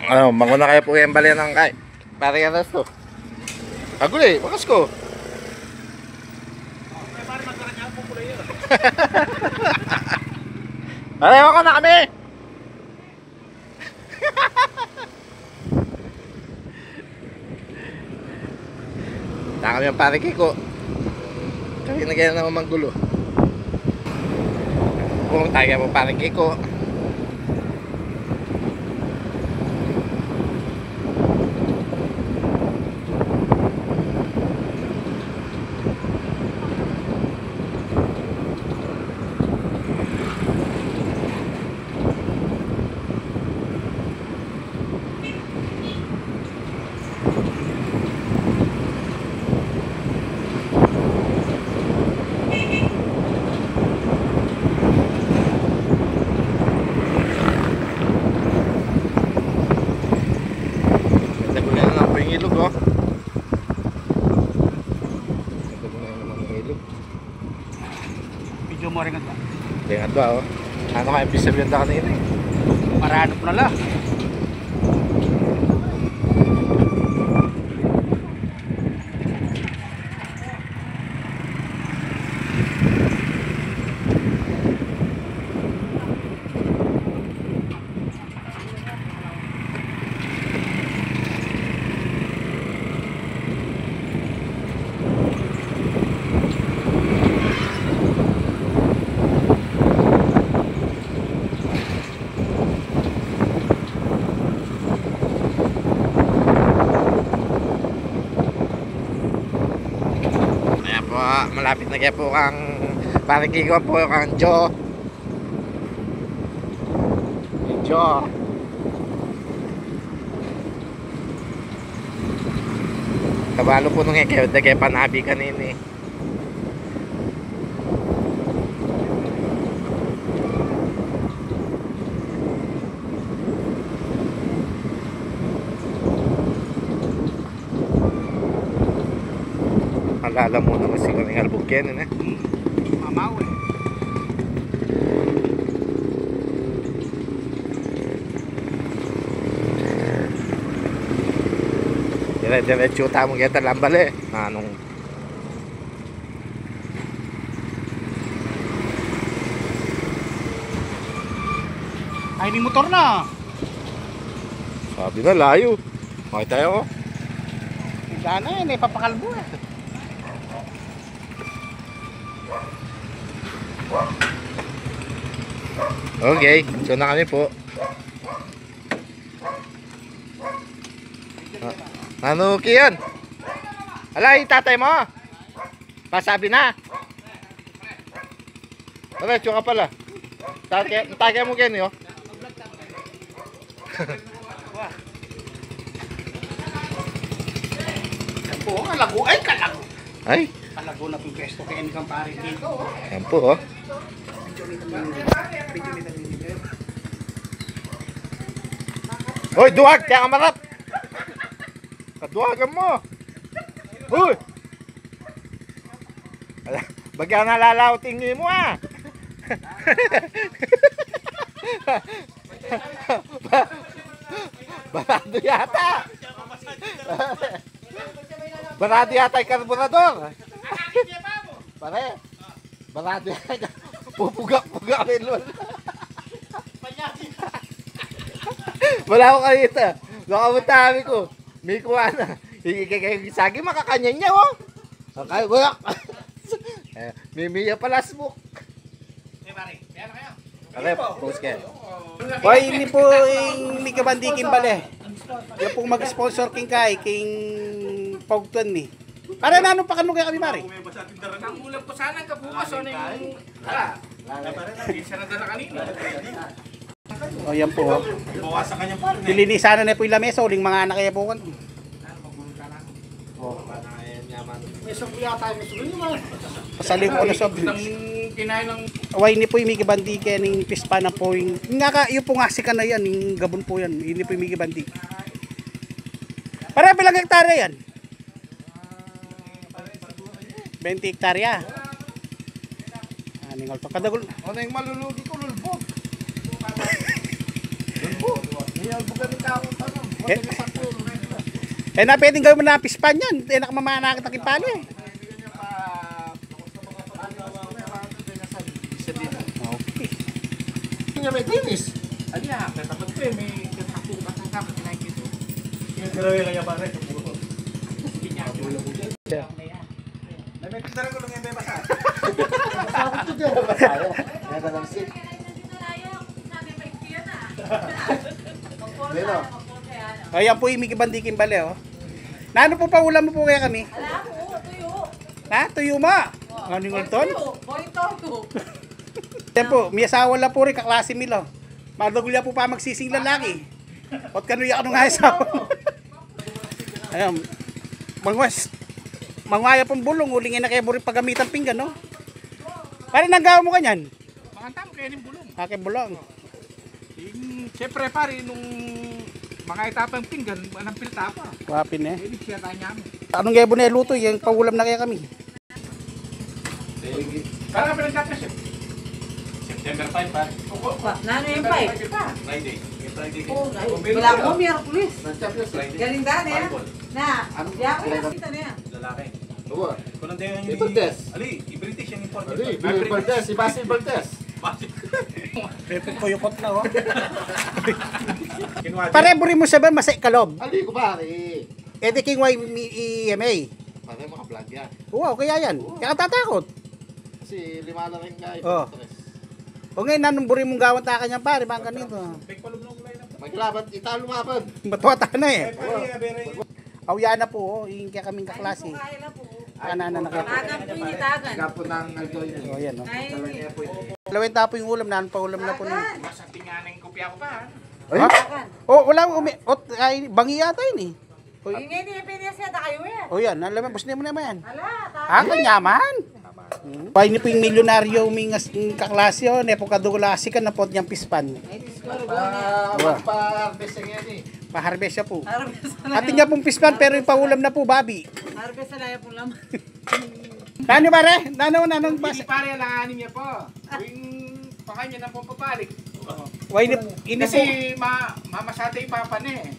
Ano, manguna kayo po yung bali ng kay. Pare ka resto. Aguli, bakas ko. Pareho ko na kami. Taka kami yung pare Kiko. Kami na gaya naman manggulo. Kung tayo mo pare Kiko. Ilog oh. Video mo rin ito. Tingnan ba oh. Ano kaya ibig sabihin na kanina eh. Maranop na lang. Malapit na kaya po kang parang Kiko po kang Jo. Jo. Kabalo po nung kaya panabi kanini. Alala mo naman siguro ng Albuquerque eh. Mamaw eh. Dire-diretso tamo kita lambal eh. Anong Ay, may motor na. sabi na layo. Makita tayo oh. Bigla na yun eh, papakalbo eh. Okay, so na kami po. Ano kiyan? Alay, tatay mo. Pasabi na. Diretso ka pala. Tagay mo ganyan yo. Yan po, kalago. Ay, kalago. Ay, Kalago na po pwesto kaya hindi kang pare dito. yan po oh. Hoy, duwag! Kaya ka marap! Kaduwagan mo! Hoy! Bagyan nalalaw tingin mo ah! Barado yata! Barado yata yung karburador! Pare! Barado yata! Pupugak-pugak rin lol! Wala akong kalita! Baka matami ko! May kuha na! Sagi makakanya niya oh! Okay, wala! Mimiya pala smoke! Okay, post kayo. Hoy, hindi po yung Mika Bandikin bale. Yung pong mag-sponsor king kay, king Pogton ni. Para na anong pakanong kaya kami pare? Ang ulam ko sana kabukas ano yung isa na dala kanina. O yan po. Bawasan kanyang parang Dilinisanan na po yung lamesa, uling mga anak kaya po kan. Pasalim ko na sob. kinain ng Away ni po yung Mika Bandikin, yung pispa na po yung... Nga ka, yung pungasi ka na yan, yung gabon po yan. Hindi po yung Mika Bandikin. Para bilang hektarya yan? 20 hektarya. Ningal pa kadagol. Ano yung malulugi ko, lulbo? Lulbo? May albugan ng Eh na pwedeng gawin mo na pispan yan. Eh nakamamana kita kipalo eh. Okay. Hindi may tinis. Ano yan? Katapat ko eh. May katapukas ng kapit. Kinahin ito. Pinagkarawin kanya pare. Nagpintaran ko lang yung bebasa. Masakot ko dyan. Masaya. Yan ka lang sit. Dito. Ayan po yung Mickey Bandikin Bale oh. Na ano po pa ulam mo po kaya kami? Alam mo, tuyo. Ha? Tuyo mo? Ano yung ton? Boy todo. Yan po, may asawa la po rin, kaklase milo. Madagulya po pa magsising lalaki. Ot kanuya ka nung asawa. Ayan. Mangwaya pong bulong, ulingin na kayo mo rin paggamitan pinggan, no? Parang nanggawa mo kanyan? Mga tamo kaya ng bulong. Aking bulong. Siyempre pare, nung mga etapang pinggan, anong pilta pa. Wapin eh. Hindi siya tayo namin. Anong gaya na luto, yung paulam na kaya kami. Kaya pinagkakasip. September 5 pa. Nano yung pipe? Friday. Friday. Wala ko, Miyerkules. Nag-champions. Galing daan eh. Na, diya ko yung kita na yan. Lalaki. Oo. Kung nandiyan yung Ibaldes. Ali, i-British yung import. Ali, Ibaldes. Si Basil Ibaldes. Pepe ko yung kot na oh. Kinuha Pare, buri mo sabi, masay kalob. Ali ko pare. E di king EMA. Pare mga vlog yan. Wow, kaya yan. Kaya ka tatakot. Kasi lima na rin guys. Oo. O ngayon, nanong buri mong gawan ta kanya pare, bang kanito. Pagpalog ng kulay lang. Maglaban, italo lumaban. Batwata na eh. Pare, Awya na po, oh. Yung kaya kaming kaklase. Kaya na po. Kanana na kayo. Tagan po yung tagan. Gapo ng Aldoy. O yan oh. Ay, Dalawin tapo yung ulam, nanon pa ulam na po nun. tagan. Mas ang tinganing kopya ko pa. Ay, Tagan. Oh, wala ay bangi yata yun eh. Yung hindi yung pinisya, kayo yan. O yan, alam mo, busne mo naman yan. Ala, tagan. Kanyaman. Pa ini po yung milyonaryo mingas kaklase oh, nepo kadulasi ka na po niyang pispan. Ay, discover ko niya. Magpa-harvest yan eh. Paharvest siya po. Harvest na Atin niya pong pispan pero yung paulam na po, babi. Harvest na po lang. Nano ba re? Nanong ba? Hindi pare, alanganin niya po. Yung pakanya na pong papalik. Why ini po? Kasi mamasada yung papa niya eh.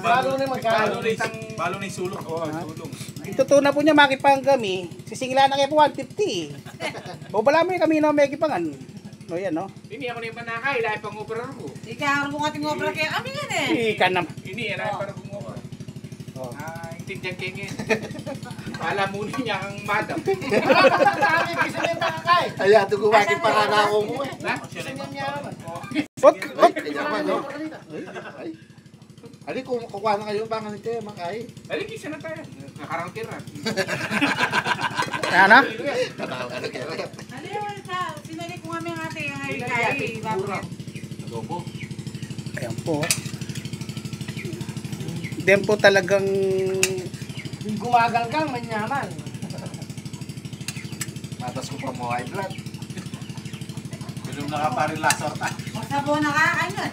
Balo na Balo na Balo na yung sulok. Oo, tulong. Ito na po niya makipang kami. Sisingla na kayo po 150. O bala mo yung kami na may kipangan. O yan no. Ini ako na yung panakay, dahil pang operar ko. Ikaw mo ating obra kaya kami yan eh. Ikan na. Ini, dahil parang kung operar. Oh. Intindihan kayo ngayon. Palamunin niya ang madam. Ay, ato gumakin para na ako mo eh. Wag Ay, yaman no. Ay. Ali, kung kukuha na kayo, baka nito yung makay. Dali, kisa na tayo. Nakarangkir na. Ano? Katawa ka na kayo. Ano sa sinalik ko kami ng ate yung ay Hindi na bakit? Adobo. Ayan po. Then po talagang Gumagalgang manyaman. Matas ko pa mo high blood. Bilong na ka pare lasorta. Masabaw na ka kanyan.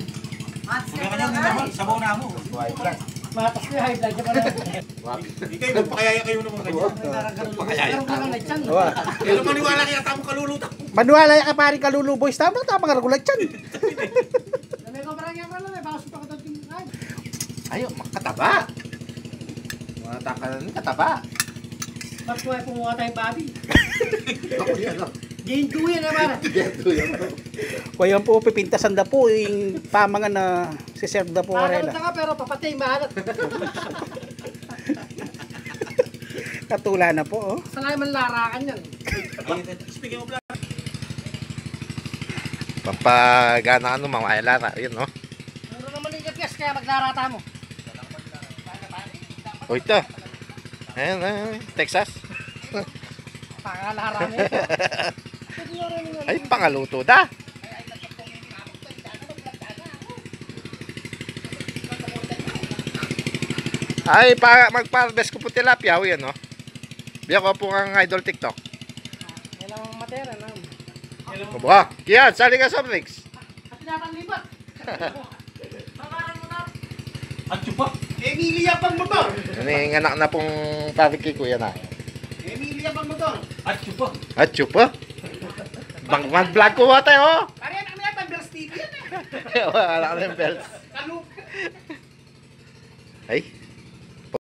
Matis Huwag ka ka na niyang ka. sabaw na mo. High blood. Matas ko high blood ka pa na. Ikay, magpakayaya kayo naman ganyan. Owa. Pero maniwala kaya tamo kaluluta. Manuwala ka pare kaluluboy tama tama kagulat yan. May kobrang yan pala, may bawas pa ko dating ay. Ayo, makataba. Mga takalan ni kataba. Ba't ko ay pumuha tayong babi? Ako yan no. Diyan ko yan naman. Dito yan no. Kaya po pipintasan da po yung pamangan na siserve da po arela. ka pero papatay mahalat. Katula na po oh. Sanay man larakan yan. Speaking of black. Pampagana ano, mga ayala na. Yun no. Muro naman yung gas kaya maglarata mo. O ito. Ayan, Texas. Pangalara mo. Ay, pangaluto da. Ay, magpa-harvest ko po tilapia. O yan no. Biya ko po ang idol TikTok. Kailangan matera na. Ba, kiyan, sali ka sa Flix. At tinatang libat. At chupa. Emilia pang motor. Ano yung anak na pong pariki ko yan ah. Emilia pang motor. At chupa. At chupa. Mag-vlog ko ba tayo? Oh? Pare, ano yan? Pag-Bells TV yan eh. Wala ka ng bells. Ay,